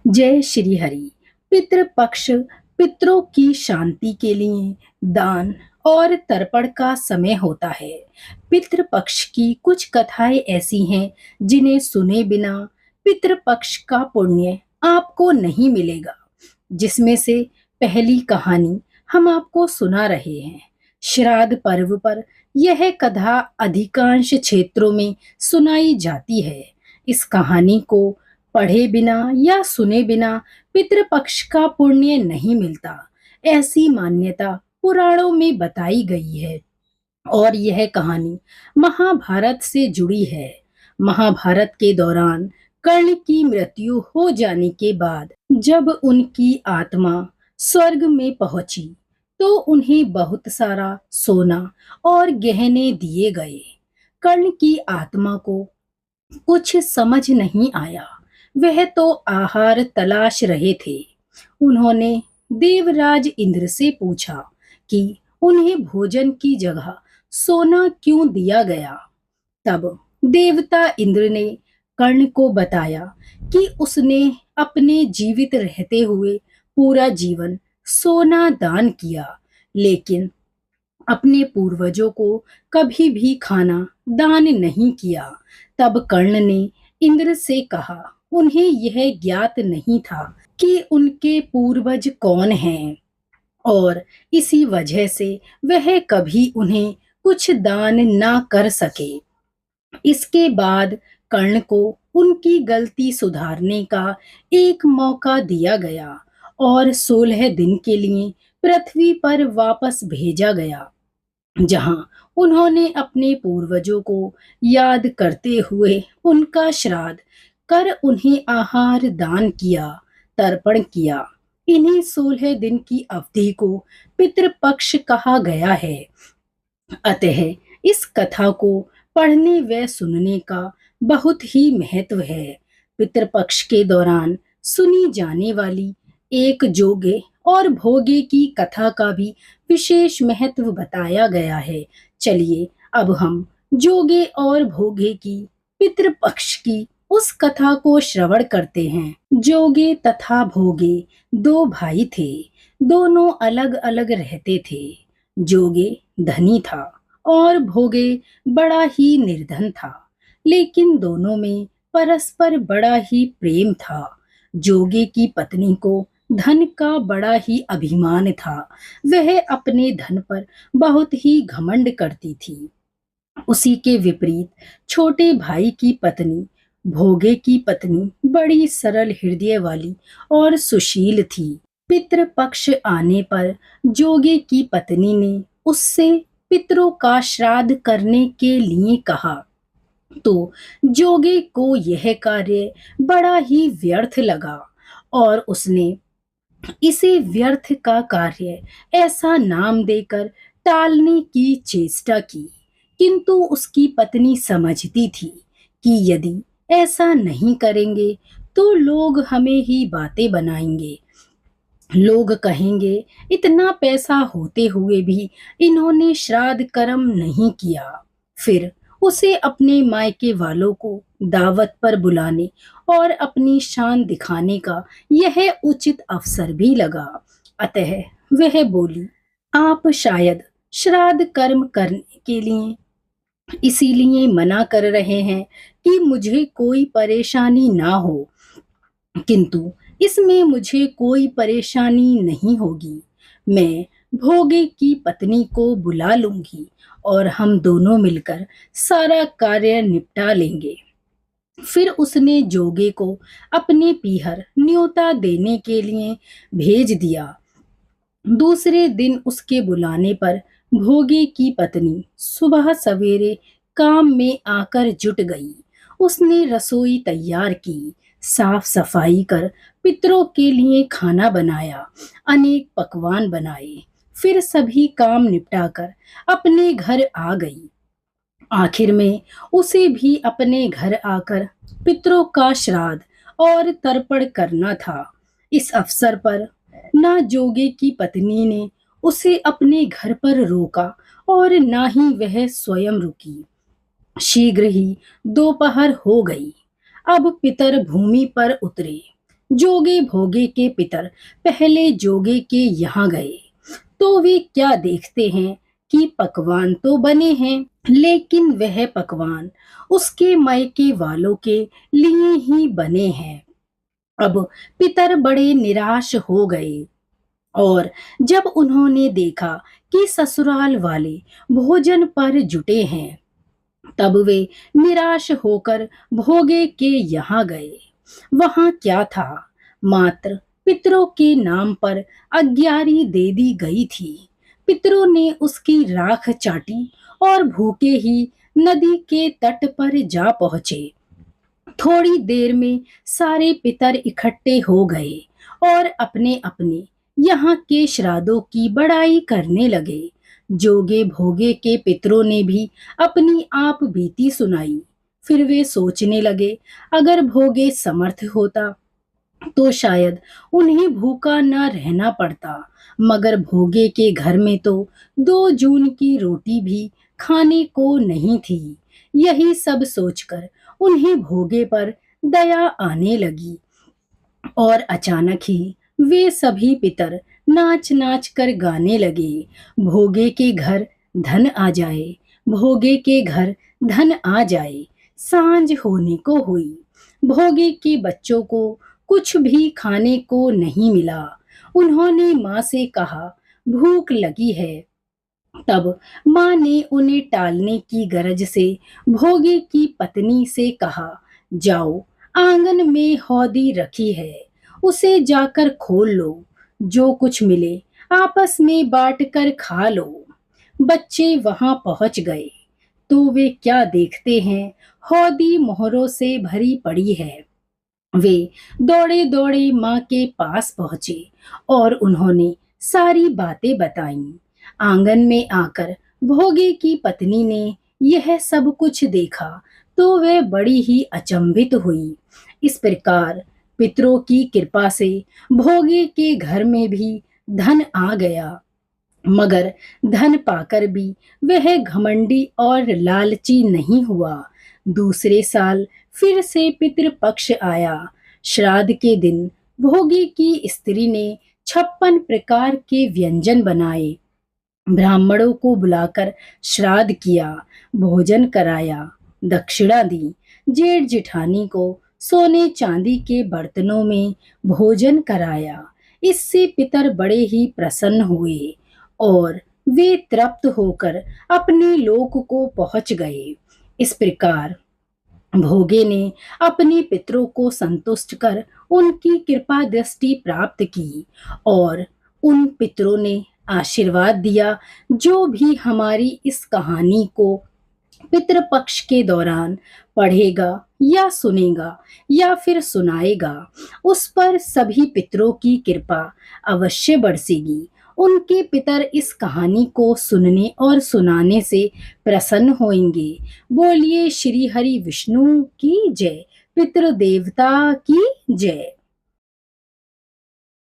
जय श्री हरि। पितृपक्ष पितरों की शांति के लिए दान और तर्पण का समय होता है। पितृपक्ष की कुछ कथाएं ऐसी हैं जिन्हें सुने बिना पितृपक्ष का पुण्य आपको नहीं मिलेगा। जिसमें से पहली कहानी हम आपको सुना रहे हैं। श्राद्ध पर्व पर यह कथा अधिकांश क्षेत्रों में सुनाई जाती है। इस कहानी को पढ़े बिना या सुने बिना पितृपक्ष का पुण्य नहीं मिलता, ऐसी मान्यता पुराणों में बताई गई है। और यह कहानी महाभारत से जुड़ी है। महाभारत के दौरान कर्ण की मृत्यु हो जाने के बाद जब उनकी आत्मा स्वर्ग में पहुंची तो उन्हें बहुत सारा सोना और गहने दिए गए। कर्ण की आत्मा को कुछ समझ नहीं आया। वह तो आहार तलाश रहे थे। उन्होंने देवराज इंद्र से पूछा कि उन्हें भोजन की जगह सोना क्यों दिया गया। तब देवता इंद्र ने कर्ण को बताया कि उसने अपने जीवित रहते हुए पूरा जीवन सोना दान किया, लेकिन अपने पूर्वजों को कभी भी खाना दान नहीं किया। तब कर्ण ने इंद्र से कहा, उन्हें यह ज्ञात नहीं था कि उनके पूर्वज कौन हैं और इसी वजह से वह कभी उन्हें कुछ दान ना कर सके। इसके बाद कर्ण को उनकी गलती सुधारने का एक मौका दिया गया और 16 दिन के लिए पृथ्वी पर वापस भेजा गया, जहां उन्होंने अपने पूर्वजों को याद करते हुए उनका श्राद्ध कर उन्हें आहार दान किया, तर्पण किया। इन्हीं 16 दिन की अवधि को पितृपक्ष कहा गया है। अतः इस कथा को पढ़ने व सुनने का बहुत ही महत्व है। पितृपक्ष के दौरान सुनी जाने वाली एक जोगे और भोगे की कथा का भी विशेष महत्व बताया गया है। चलिए अब हम जोगे और भोगे की पितृपक्ष की उस कथा को श्रवण करते हैं। जोगे तथा भोगे दो भाई थे। दोनों अलग अलग रहते थे। जोगे धनी था और भोगे बड़ा ही निर्धन था, लेकिन दोनों में परस्पर बड़ा ही प्रेम था। जोगे की पत्नी को धन का बड़ा ही अभिमान था। वह अपने धन पर बहुत ही घमंड करती थी। उसी के विपरीत छोटे भाई की पत्नी भोगे की पत्नी बड़ी सरल हृदय वाली और सुशील थी। पितृपक्ष आने पर जोगे की पत्नी ने उससे पितरों का श्राद्ध करने के लिए कहा, तो जोगे को यह कार्य बड़ा ही व्यर्थ लगा और उसने इसे व्यर्थ का कार्य ऐसा नाम देकर टालने की चेष्टा की। किंतु उसकी पत्नी समझती थी कि यदि ऐसा नहीं करेंगे तो लोग हमें ही बातें बनाएंगे। लोग कहेंगे, इतना पैसा होते हुए भी इन्होंने श्राद्ध कर्म नहीं किया। फिर उसे अपने मायके वालों को दावत पर बुलाने और अपनी शान दिखाने का यह उचित अवसर भी लगा। अतः वह बोली, आप शायद श्राद्ध कर्म करने के लिए इसीलिए मना कर रहे हैं कि मुझे कोई परेशानी ना हो, किंतु इसमें मुझे कोई परेशानी नहीं होगी। मैं भोगे की पत्नी को बुला लूंगी और हम दोनों मिलकर सारा कार्य निपटा लेंगे। फिर उसने जोगे को अपने पीहर न्योता देने के लिए भेज दिया। दूसरे दिन उसके बुलाने पर भोगे की पत्नी सुबह सवेरे काम में आकर जुट गई। उसने रसोई तैयार की, साफ सफाई कर पितरों के लिए खाना बनाया, अनेक पकवान बनाए। फिर सभी काम निपटाकर अपने घर आ गई। आखिर में उसे भी अपने घर आकर पितरों का श्राद्ध और तर्पण करना था। इस अवसर पर ना जोगे की पत्नी ने उसे अपने घर पर रोका और ना ही वह स्वयं रुकी। शीघ्र ही दोपहर हो गई। अब पितर भूमि पर उतरे। जोगे भोगे के पितर पहले जोगे के यहाँ गए, तो वे क्या देखते हैं कि पकवान तो बने हैं, लेकिन वह पकवान उसके मायके वालों के लिए ही बने हैं। अब पितर बड़े निराश हो गए, और जब उन्होंने देखा कि ससुराल वाले भोजन पर जुटे हैं, तब वे निराश होकर भोगे के यहाँ गए। वहां क्या था, मात्र पितरों के नाम पर अग्यारी दे दी गई थी। पितरों ने उसकी राख चाटी और भूखे ही नदी के तट पर जा पहुंचे। थोड़ी देर में सारे पितर इकट्ठे हो गए और अपने अपने यहाँ के श्राद्धों की बड़ाई करने लगे। जोगे भोगे के पितरों ने भी अपनी आप बीती सुनाई। फिर वे सोचने लगे, अगर भोगे समर्थ होता तो शायद उन्हें भूखा न रहना पड़ता, मगर भोगे के घर में तो 2 जून की रोटी भी खाने को नहीं थी। यही सब सोचकर उन्हें भोगे पर दया आने लगी, और अचानक ही वे सभी पितर नाच नाच कर गाने लगे, भोगे के घर धन आ जाए, भोगे के घर धन आ जाए। सांझ होने को हुई, भोगे के बच्चों को कुछ भी खाने को नहीं मिला। उन्होंने माँ से कहा, भूख लगी है। तब माँ ने उन्हें टालने की गरज से भोगे की पत्नी से कहा, जाओ, आंगन में हौदी रखी है, उसे जाकर खोल लो, जो कुछ मिले आपस में बांट कर खा लो। बच्चे वहां पहुंच गए तो वे क्या देखते हैं, हौदी मोहरों से भरी पड़ी है। वे दौड़े दौड़े माँ के पास पहुंचे और उन्होंने सारी बातें बताईं। आंगन में आकर भोगे की पत्नी ने यह सब कुछ देखा तो वह बड़ी ही अचंभित हुई। इस प्रकार पितरों की कृपा से भोगे के घर में भी धन आ गया, मगर धन पाकर भी वह घमंडी और लालची नहीं हुआ। दूसरे साल फिर से पितृपक्ष आया। श्राद्ध के दिन भोगी की स्त्री ने 56 प्रकार के व्यंजन बनाए, ब्राह्मणों को बुलाकर श्राद्ध किया, भोजन कराया, दक्षिणा दी। जेठ जिठानी को सोने चांदी के बर्तनों में भोजन कराया। इससे पितर बड़े ही प्रसन्न हुए और वे तृप्त होकर अपने लोक को पहुंच गए। इस प्रकार भोगे ने अपने पितरों को संतुष्ट कर उनकी कृपा दृष्टि प्राप्त की, और उन पितरों ने आशीर्वाद दिया, जो भी हमारी इस कहानी को पितृपक्ष के दौरान पढ़ेगा या सुनेगा या फिर सुनाएगा, उस पर सभी पितरों की कृपा अवश्य बरसेगी। उनके पितर इस कहानी को सुनने और सुनाने से प्रसन्न होंगे। बोलिए श्री हरि विष्णु की जय, पितृ देवता की जय।